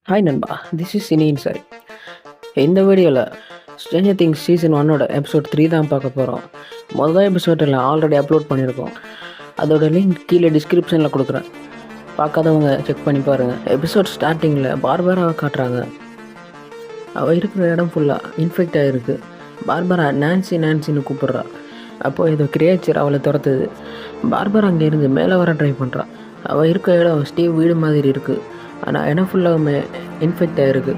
Hi நண்பா, this is cine inside. இந்த வீடியோவில் ஸ்ட்ரேஞ்சர் திங்ஸ் சீசன் 1 எபிசோட் 3 தான் பார்க்க போகிறோம். மொதல் எபிசோடில் ஆல்ரெடி அப்லோட் பண்ணியிருக்கோம். அதோட லிங்க் கீழே டிஸ்கிரிப்ஷனில் கொடுக்குறேன். பார்க்காதவங்க செக் பண்ணி பாருங்கள். எபிசோட் ஸ்டார்டிங்கில் பார்பராவை காட்டுறாங்க. அவள் இருக்கிற இடம் ஃபுல்லாக இன்ஃபெக்ட் ஆகிருக்கு. பார்பரா நான்சின்னு கூப்பிட்றா. அப்போது இது கிரியேச்சர் அவளை துரத்துது. பார்பரா அங்கேருந்து மேலே வர ட்ரை பண்ணுறான். அவள் இருக்க இடம் ஸ்டீவ் வீடு மாதிரி இருக்குது. ஆனால் இடம் ஃபுல்லாகவுமே இன்ஃபெக்ட் ஆகிருக்கு.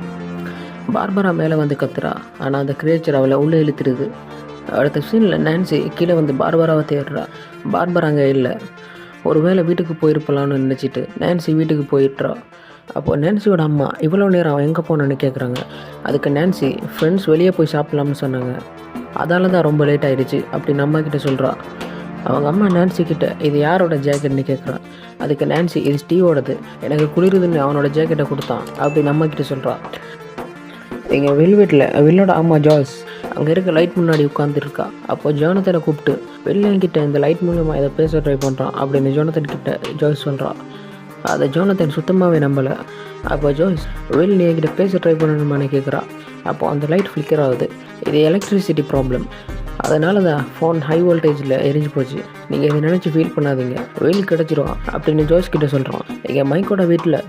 பார்பரா மேலே வந்து கத்துறா. ஆனால் அந்த கிரியேச்சர் அவளை உள்ளே இழுத்துடுது. அடுத்த சீனில் நான்சி கீழே வந்து பார்பராவை தேடுறா. பார்பரா அங்கே இல்லை. ஒரு வேளை வீட்டுக்கு போயிருப்பலான்னு நினச்சிட்டு நான்சி வீட்டுக்கு போயிட்டுறா. அப்போது நான்சியோட அம்மா இவ்வளோ நேரம் அவன் எங்கே போனான்னு கேட்குறாங்க. அதுக்கு நான்சி ஃப்ரெண்ட்ஸ் வெளியே போய் சாப்பிட்லாம்னு சொன்னாங்க. அதால் தான் ரொம்ப லேட் ஆகிடுச்சு அப்படின்னு அம்மாக்கிட்ட சொல்கிறா. அவங்க அம்மா நான்சி கிட்ட இது யாரோட ஜாக்கெட்னு கேட்குறான். அதுக்கு நான்சி இது ஸ்டீவோடது, எனக்கு குளிருதுன்னு அவனோட ஜாக்கெட்டை கொடுத்தான் அப்படின்னு அம்மாக்கிட்ட சொல்கிறான். எங்கள் வில்லோட அம்மா ஜாய்ஸ் அங்கே இருக்க லைட் முன்னாடி உட்காந்துருக்கா. அப்போ ஜோனத்தனை கூப்பிட்டு வில்லன்கிட்ட இந்த லைட் மூலமாக இதை பேச ட்ரை பண்ணுறான் அப்படின்னு ஜோனத்தன் கிட்ட ஜாய்ஸ் சொல்கிறான். அதை ஜோனத்தன் சுத்தமாகவே நம்பலை. அப்போ ஜாய்ஸ் வில் நீ என்கிட்ட பேச ட்ரை பண்ணணுமான்னு கேட்குறா. அப்போது அந்த லைட் ஃப்ளிக்கர் ஆகுது. இது எலக்ட்ரிசிட்டி ப்ராப்ளம், அதனால தான் ஃபோன் ஹை வோல்டேஜில் எரிஞ்சு போச்சு. நீங்கள் இதை நினச்சி ஃபீல் பண்ணாதீங்க, வெயில் கிடச்சிரும் அப்படின்னு ஜோய்ஸ் கிட்ட சொல்கிறோம். எங்கள் மைக்கோட வீட்டில்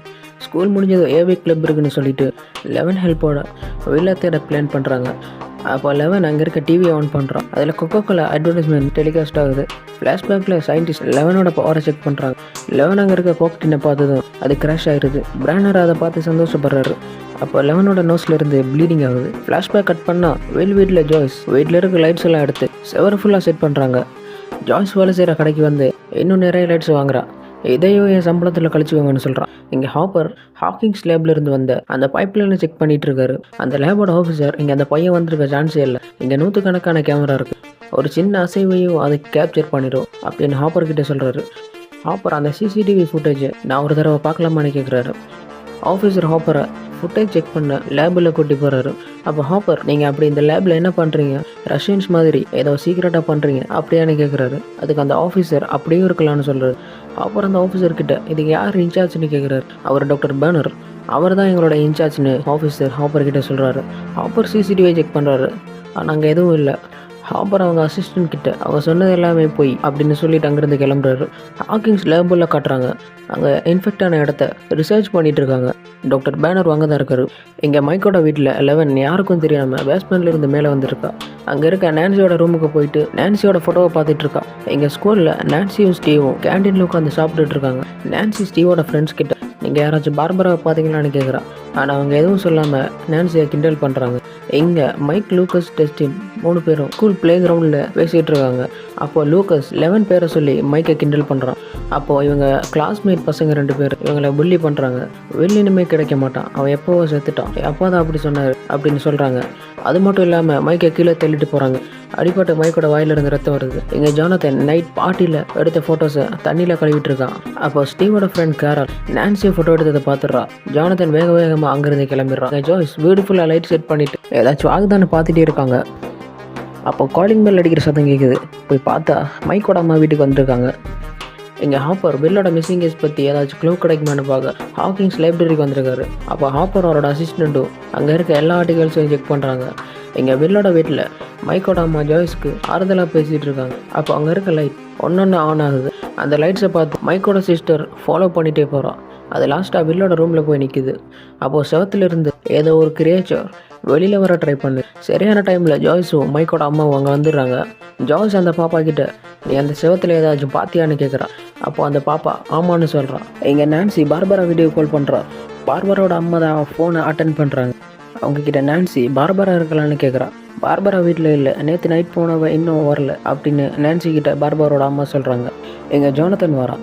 ஸ்கூல் முடிஞ்சதும் ஏவி கிளப் இருக்குன்னு சொல்லிட்டு 11 ஹெல்ப்போட வெளில தேட பிளான் பண்ணுறாங்க. அப்போ 11 அங்கே இருக்க டிவியை ஆன் பண்ணுறான். அதில் கொக்கோகோலா அட்வர்டைஸ்மெண்ட் டெலிகாஸ்ட் ஆகுது. ஃப்ளாஷ்பேக்கில் சயின்டிஸ்ட் 11ஓட பவரை செக் பண்ணுறாங்க. 11 அங்கே இருக்க கோக்டினை பார்த்ததும் அது கிராஷ் ஆகிடுது. பிரானர் அதை பார்த்து சந்தோஷப்படுறாரு. அப்போ 11ஓட நோஸ்லேருந்து ப்ளீடிங் ஆகுது. ஃப்ளாஷ்பேக் கட் பண்ணால் வீட்டில் ஜாய்ஸ் வீட்டில் இருக்க லைட்ஸ் எல்லாம் எடுத்து செவர் ஃபுல்லாக செட் பண்ணுறாங்க. ஜாய்ஸ் வேலை செய்கிற கடைக்கு வந்து இன்னும் நிறைய லைட்ஸ் வாங்குறா. இதையும் என் சம்பளத்தில் கழிச்சுவாங்கன்னு சொல்கிறான். இங்கே ஹாப்பர் ஹாக்கிங்ஸ் லேப்லேருந்து வந்த அந்த பைப்லைனை செக் பண்ணிகிட்டு இருக்காரு. அந்த லேபோட ஆஃபீஸர் இங்கே அந்த பையன் வந்திருக்க சான்ஸே இல்லை, இங்கே 100கணக்கான கேமரா இருக்குது, ஒரு சின்ன அசைவையும் அதை கேப்சர் பண்ணிடும் அப்படின்னு ஹாப்பர் கிட்டே சொல்கிறாரு. ஹாப்பர் அந்த சிசிடிவி ஃபுட்டேஜை நான் ஒரு தடவை பார்க்கலாமான்னு கேட்குறாரு. ஆஃபீஸர் ஹாப்பரை ஃபுட்டேஜ் செக் பண்ண லேபில் கூட்டி போகிறாரு. அப்போ ஹாப்பர் நீங்கள் அப்படி இந்த லேபில் என்ன பண்ணுறீங்க, ரஷ்யன்ஸ் மாதிரி ஏதோ சீக்ரெட்டாக பண்ணுறீங்க அப்படியான்னு கேட்குறாரு. அதுக்கு அந்த ஆஃபீஸர் அப்படியும் இருக்கலாம்னு சொல்கிறாரு. அப்புறம் அந்த ஆஃபீஸர்கிட்ட இதுக்கு யார் இன்சார்ஜ்னு கேட்குறாரு. அவர் டாக்டர் பேனர், அவர் தான் எங்களோட இன்சார்ஜ்னு ஆஃபீஸர் ஹாப்பர் கிட்ட சொல்கிறாரு. ஹாப்பர் சிசிடிவியை செக் பண்ணுறாரு. ஆனால் அங்கே எதுவும் இல்லை. ஹாப்பர் அவங்க அசிஸ்டன்ட் கிட்ட அவங்க சொன்னது எல்லாமே போய் அப்படின்னு சொல்லிட்டு அங்கேருந்து கிளம்புறாரு. ஹாக்கிங்ஸ் லேபில் காட்டுறாங்க. அங்கே இன்ஃபெக்டான இடத்த ரிசர்ச் பண்ணிட்டு இருக்காங்க. டாக்டர் பேனர் அங்கே தான் இருக்காரு. இங்கே மைக்கோட வீட்டில் 11 யாருக்கும் தெரியாமல் பேஸ்மெண்ட்லேருந்து மேலே வந்துருக்கா. அங்கே இருக்க நான்சியோட ரூமுக்கு போயிட்டு நான்சியோட ஃபோட்டோவை பார்த்துட்டு இருக்கா. எங்கள் ஸ்கூலில் நான்சியும் ஸ்டீவும் கேண்டீனில் உட்காந்து சாப்பிட்டுட்டு இருக்காங்க. நான்சி ஸ்டீவோட ஃப்ரெண்ட்ஸ் கிட்ட நீங்கள் யாராச்சும் பார்பராவை பார்த்தீங்களான்னு கேட்குறா. ஆனால் அவங்க எதுவும் சொல்லாமல் நான்சியை கிண்டல் பண்ணுறாங்க. இங்கே மைக், லூக்கஸ், டெஸ்டின் 3 பேரும் ஸ்கூல் ப்ளே கிரவுண்டில் பேசிகிட்டு இருக்காங்க. அப்போது லூக்கஸ் 11 பேரை சொல்லி மைக்கை கிண்டல் பண்ணுறான். அப்போது இவங்க கிளாஸ்மேட் பசங்க 2 பேர் இவங்களை புள்ளி பண்ணுறாங்க. வெளியினுமே கிடைக்க மாட்டான், அவன் எப்போவோ செத்துட்டான், அப்போ தான் அப்படி சொன்னார் அப்படின்னு சொல்கிறாங்க. அது மட்டும் இல்லாமல் மைக்கை கீழே தள்ளிட்டு போகிறாங்க. அடிப்பட்ட மைக்கோட வாயிலிருந்து ரத்தம் வருது. இங்கே ஜானத்தன் நைட் பார்ட்டியில் எடுத்த ஃபோட்டோஸை தண்ணியில் கழுவிட்டு இருக்கான். அப்போ ஸ்டீவோட ஃப்ரெண்ட் கேரல் நான்சியை ஃபோட்டோ எடுத்ததை பார்த்துடுறா. ஜானத்தன் வேகமாக அங்கேருந்து கிளம்பிடுறான். ஜாய்ஸ் பியூட்டிஃபுல்லாக லைட் செட் பண்ணிட்டு ஏதாச்சும் ஆகுதான்னு பார்த்துட்டே இருக்காங்க. அப்போ காலிங் பெல் அடிக்கிற சத்தம் கேட்குது. போய் பார்த்தா மைக்கோட அம்மா வீட்டுக்கு வந்திருக்காங்க. இங்கே ஹாப்பர் பில்லோட மிஸ்ஸிங் கேஸ் பற்றி ஏதாச்சும் க்ளூ கிடைக்குமான்னு பார்க்க ஹாக்கிங்ஸ் லைப்ரரிக்கு வந்திருக்காரு. அப்போ ஹாப்பர் அவரோட அசிஸ்டண்ட்டும் அங்கே இருக்க எல்லா ஆர்டிகல்ஸையும் செக் பண்ணுறாங்க. இங்கே பில்லோட வீட்டில் மைக்கோட அம்மா ஜாய்ஸ்க்கு ஆறுதலாக பேசிகிட்டு இருக்காங்க. அப்போ அங்கே இருக்க லைட் ஒன்று ஆன் ஆகுது. அந்த லைட்ஸை பார்த்து மைக்கோட சிஸ்டர் ஃபாலோ பண்ணிகிட்டே போகிறான். அது லாஸ்ட்டாக வில்லோட ரூமில் போய் நிற்கிது. அப்போது செவத்துலேருந்து ஏதோ ஒரு கிரியேச்சர் வெளியில் வர ட்ரை பண்ணு. சரியான டைமில் ஜாய்ஸும் மைக்கோட அம்மாவும் அங்கே வந்துடுறாங்க. ஜாய்ஸ் அந்த பாப்பா கிட்ட நீ அந்த செவத்தில் ஏதாச்சும் பார்த்தியான்னு கேட்குறான். அப்போது அந்த பாப்பா ஆமான்னு சொல்கிறான். இங்கே நான்சி பார்பரா வீடியோ கால் பண்ணுறா. பார்பரோட அம்மா தான் ஃபோனை அட்டன் பண்ணுறாங்க. அவங்கக்கிட்ட நான்சி பார்பரா இருக்கலான்னு கேட்குறான். பார்பரா வீட்டில் இல்லை, நேற்று நைட் போனவ இன்னும் வரல அப்படின்னு நான்சி கிட்ட பார்பரோட அம்மா சொல்கிறாங்க. எங்கள் ஜோனத்தன் வரான்.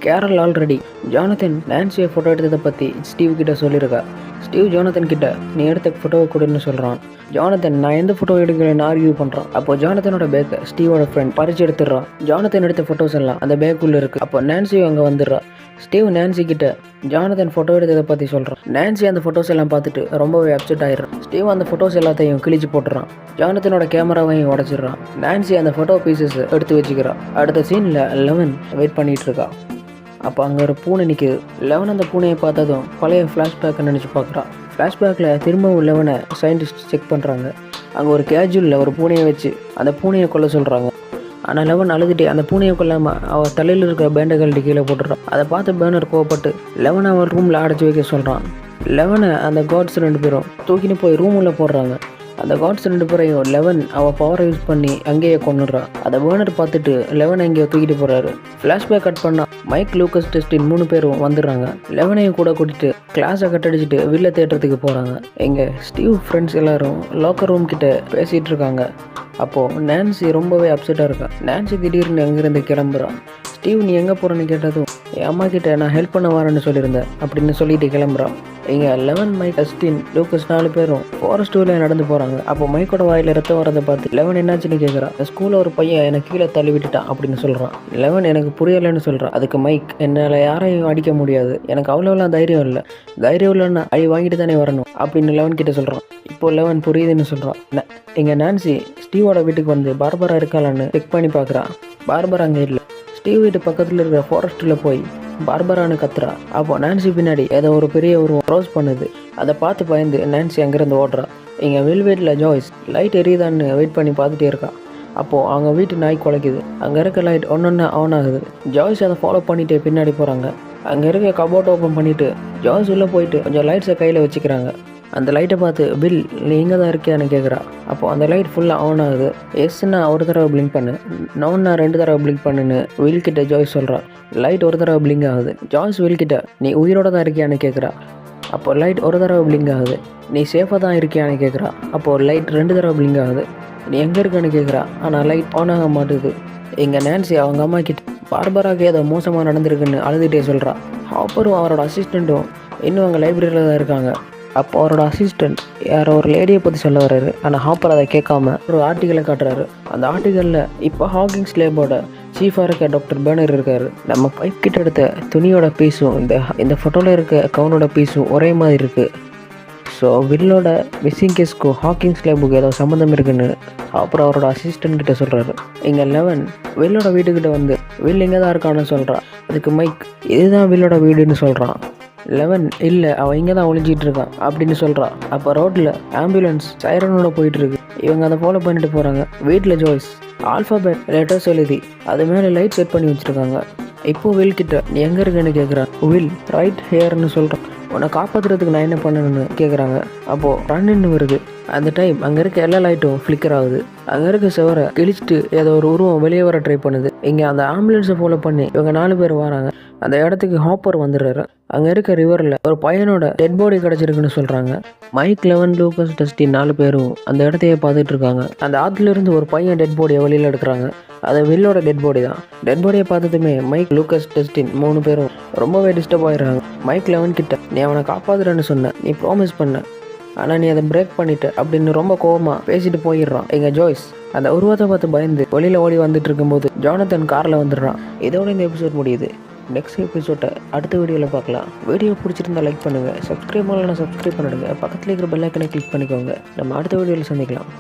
கேரல் ஆல்ரெடி ஜானத்தன் நான்சியை ஃபோட்டோ எடுத்ததை பற்றி ஸ்டீவ் கிட்ட சொல்லியிருக்கா. ஸ்டீவ் ஜானத்தன் கிட்ட நீ எடுத்த ஃபோட்டோவை கொடுன்னு சொல்கிறான். ஜானத்தன் நான் எந்த ஃபோட்டோ எடுக்கிறேன்னு ஆர்கியூ பண்ணுறான். அப்போ ஜானத்தனோட பேக்கை ஸ்டீவோட ஃப்ரெண்ட் பறிச்சு எடுத்துடுறான். ஜானத்தன் எடுத்த ஃபோட்டோஸ் எல்லாம் அந்த பேக்குள்ளே இருக்குது. அப்போ நான்சியும் அங்கே வந்துடுறா. ஸ்டீவ் நான்சி கிட்ட ஜானத்தன் ஃபோட்டோ எடுத்ததை பற்றி சொல்கிறான். நான்சி அந்த ஃபோட்டோஸ் எல்லாம் பார்த்துட்டு ரொம்பவே அப்செட் ஆகிடுறான். ஸ்டீவ் அந்த ஃபோட்டோஸ் எல்லாத்தையும் கிழிச்சு போட்டுறான். ஜானத்தனோட கேமராவையும் உடச்சிடுறான். நான்சி அந்த ஃபோட்டோ பீசஸ் எடுத்து வச்சுக்கிறான். அடுத்த சீனில் 11 வெயிட் பண்ணிகிட்டு இருக்கா. அப்போ அங்கே ஒரு பூனை நிற்கிது. லெவன் அந்த பூனையை பார்த்ததும் பழைய ஃப்ளாஷ்பேக்கை நினச்சி பார்க்குறான். ஃப்ளாஷ்பேக்கில் திரும்பவும் லெவனை சயின்டிஸ்ட் செக் பண்ணுறாங்க. அங்கே ஒரு கேஜுவலில் ஒரு பூனையை வச்சு அந்த பூனையை கொல்ல சொல்கிறாங்க. ஆனால் லெவன் அழுதுகிட்டே அந்த பூனையை கொல்லாமல் அவள் தலையில் இருக்கிற பேண்டை கீழே போட்டுறான். அதை பார்த்து பேனர் கோவப்பட்டு லெவனை அவன் ரூமில் அடைச்சி வைக்க சொல்கிறான். லெவனை அந்த காட்ஸ் 2 பேரும் தூக்கின்னு போய் ரூம் உள்ள போடுறாங்க. அந்த காட்ஸ் 2 பேரையும் லெவன் அவள் பவரை யூஸ் பண்ணி அங்கேயே கொண்டுடுறான். அதை பேர்னர் பார்த்துட்டு லெவனை அங்கேயே தூக்கிட்டு போகிறாரு. ஃப்ளாஷ்பேக் கட் பண்ணால் மைக், லூக்கஸ், டஸ்டின் 3 பேரும் வந்துடுறாங்க. லெவனையும் கூட கூட்டிட்டு கிளாஸை கட்டடிச்சிட்டு வில்ல தேட்டறதுக்கு போகிறாங்க. எங்கே ஸ்டீவ் ஃப்ரெண்ட்ஸ் எல்லாரும் லாக்கர் ரூம் கிட்ட பேசிகிட்டு இருக்காங்க. அப்போது நான்சி ரொம்பவே அப்செட்டாக இருக்கா. நான்சி திடீர்னு அங்கேருந்து கிளம்புறான். ஸ்டீவ் நீ எங்கே போகிறேன்னு கேட்டதும் என் அம்மா கிட்ட நான் ஹெல்ப் பண்ண வரேன்னு சொல்லியிருந்தேன் அப்படின்னு சொல்லிட்டு கிளம்புறான். இங்கே லெவன், மைக், டஸ்டின், லூக்கஸ் 4 பேரும் ஃபாரஸ்ட் வழியாக நடந்து போகிறாங்க. அப்போ மைக்கோட வாயில் ரத்தம் வரதை பார்த்து லெவன் என்னாச்சுன்னு கேட்குறான். ஸ்கூலில் ஒரு பையன் எனக்கு கீழே தள்ளி விட்டுட்டான் அப்படின்னு சொல்கிறான். லெவன் எனக்கு புரியலைன்னு சொல்கிறான். அதுக்கு மைக் என்னால் யாரையும் அடிக்க முடியாது, எனக்கு அவ்வளோலாம் தைரியம் இல்லை, தைரியம் இல்லைன்னா அடி வாங்கிட்டு தானே வரணும் அப்படின்னு லெவன் கிட்ட சொல்கிறான். இப்போ லெவன் புரியுதுன்னு சொல்கிறான். இங்கே நான்சி ஸ்டீவோட வீட்டுக்கு வந்து பார்பரா இருக்காளான்னு செக் பண்ணி பார்க்குறான். பார்பரா அங்கே இல்லை. ஸ்டீவ் வீட்டு பக்கத்தில் இருக்கிற ஃபாரஸ்ட்டில் போய் பார்பரான்னு கத்துறா. அப்போ நான்சி பின்னாடி ஏதோ ஒரு பெரிய உருவம் க்ரோஸ் பண்ணுது. அதை பார்த்து பயந்து நான்சி அங்கேருந்து ஓடுறா. இங்கே வெல்வெட்டில் ஜாய்ஸ் லைட் எரியுதான்னு வெயிட் பண்ணி பார்த்துட்டே இருக்கா. அப்போது அவங்க வீட்டு நாய் குலைக்குது. அங்கே இருக்க லைட் ஒன்று ஆன் ஆகுது. ஜாய்ஸ் அதை ஃபாலோ பண்ணிட்டு பின்னாடி போகிறாங்க. அங்கே இருக்க கபோர்ட் ஓப்பன் பண்ணிவிட்டு ஜாய்ஸ் உள்ளே போயிட்டு கொஞ்சம் லைட்ஸை கையில் வச்சுக்கிறாங்க. அந்த லைட்டை பார்த்து வில் நீ இங்கே தான் இருக்கியான்னு கேட்குறா. அப்போது அந்த லைட் ஃபுல்லாக ஆன் ஆகுது. எஸ்ன்னா ஒரு தடவை பிளிங்க் பண்ணு, நோன்னா 2 தடவை பிளிங்க் பண்ணுன்னு வில் கிட்ட ஜாய்ஸ் சொல்கிறான். லைட் ஒரு தடவை பிளிங்க் ஆகுது. ஜாய்ஸ் வில் கிட்ட நீ உயிரோட தான் இருக்கியான்னு கேட்குறா. அப்போ லைட் ஒரு தடவை பிளிங்க் ஆகுது. நீ சேஃபாக தான் இருக்கியான்னு கேட்குறா. அப்போது லைட் 2 தடவை பிளிங்க் ஆகுது. நீ எங்கே இருக்கான்னு கேட்குறா. ஆனால் லைட் ஆன் ஆக மாட்டுது. எங்கள் நான்சி அவங்க அம்மா கிட்ட பார்பராக்கு ஏதோ மோசமாக நடந்திருக்குன்னு அழுதுகிட்டே சொல்கிறா. ஹாப்பரும் அவரோட அசிஸ்டண்ட்டும் இன்னும் அங்கே லைப்ரரியில் தான் இருக்காங்க. அப்போ அவரோட அசிஸ்டண்ட் யாரோ ஒரு லேடியை பற்றி சொல்ல வர்றாரு. ஆனால் ஹாப்பர் அதை கேட்காம ஒரு ஆர்டிக்கலை காட்டுறாரு. அந்த ஆர்டிக்கலில் இப்போ ஹாக்கிங்ஸ் லேபோட சீஃபாக இருக்க டாக்டர் பேனர் இருக்காரு. நம்ம பைப் கிட்ட எடுத்த துணியோட பீஸும் இந்த ஃபோட்டோவில் இருக்க கவுனோட பீஸும் ஒரே மாதிரி இருக்குது. ஸோ வில்லோட மிஸ்ஸிங் கேஸ்க்கும் ஹாக்கிங்ஸ் லேபுக்கு ஏதோ சம்மந்தம் இருக்குன்னு அப்புறம் அவரோட அசிஸ்டன்ட் கிட்ட சொல்கிறாரு. இங்கே லெவன் வில்லோட வீட்டுக்கிட்ட வந்து வில் இங்கே தான் இருக்கான்னு சொல்கிறான். அதுக்கு மைக் இதுதான் வில்லோட வீடுன்னு சொல்கிறான். லெவன் இல்லை அவன் இங்கே தான் ஒழிஞ்சிட்டு இருக்கான் அப்படின்னு சொல்கிறான். அப்போ ரோட்டில் ஆம்புலன்ஸ் சைரனோட போயிட்டுருக்கு. இவங்க அதை ஃபாலோ பண்ணிட்டு போகிறாங்க. வீட்டில் ஜாய்ஸ் ஆல்ஃபாபெட் லெட்டர்ஸ் எழுதி அது மேலே லைட் செட் பண்ணி வச்சுருக்காங்க. இப்போ வில் கிட்ட நீ எங்கே இருக்குன்னு கேட்குறான். வில் ரைட் ஹேர்னு சொல்கிறான். உன்னை காப்பாற்றுறதுக்கு நான் என்ன பண்ணணும்னு கேட்குறாங்க. அப்போது ரன்னு வருது. அந்த டைம் அங்கே இருக்க எல்லா லைட்டும் ஃப்ளிக்கர் ஆகுது. அங்கே இருக்க செவரை கிழிச்சிட்டு ஏதோ ஒரு உருவம் வெளியே வர ட்ரை பண்ணுது. இங்கே அந்த ஆம்புலன்ஸை ஃபாலோ பண்ணி இவங்க 4 பேர் வராங்க. அந்த இடத்துக்கு ஹாப்பர் வந்துடுறாரு. அங்கே இருக்க ரிவரில் ஒரு பையனோட டெட் பாடி கிடச்சிருக்குன்னு சொல்கிறாங்க. மைக், லெவன், லூக்கஸ், டஸ்டின் 4 பேரும் அந்த இடத்தையே பார்த்துட்டு இருக்காங்க. அந்த ஆற்றுலேருந்து ஒரு பையன் டெட் பாடியை வெளியில் எடுக்கிறாங்க. அது வில்லோட டெட் பாடி தான். டெட் பாடியை பார்த்ததுமே மைக், லூக்கஸ், டஸ்டின் 3 பேரும் ரொம்பவே டிஸ்டர்ப் ஆகிடுறாங்க. மைக் லெவன் கிட்ட நீ அவனை காப்பாற்றுறேன்னு சொன்ன, நீ ப்ராமிஸ் பண்ண, ஆனால் நீ அதை பிரேக் பண்ணிட்ட அப்படின்னு ரொம்ப கோவமாக பேசிட்டு போயிடுறான். எங்கள் ஜாய்ஸ் அந்த உருவத்தை பார்த்து பயந்து வெளியில் ஓடி வந்துட்டு இருக்கும்போது ஜானத்தன் காரில் வந்துடுறான். இதோட இந்த எபிசோட் முடியுது. நெக்ஸ்ட் எபிசோட்டை அடுத்த வீடியோவில் பார்க்கலாம். வீடியோ பிடிச்சிருந்தா லைக் பண்ணுங்கள், சப்ஸ்கிரைப் பண்ணலன்னா சப்ஸ்கிரைப் பண்ணிடுங்க, பக்கத்தில் இருக்கிற பெல் ஐக்கனை கிளிக் பண்ணிக்கோங்க. நம்ம அடுத்த வீடியோவில் சந்திக்கலாம்.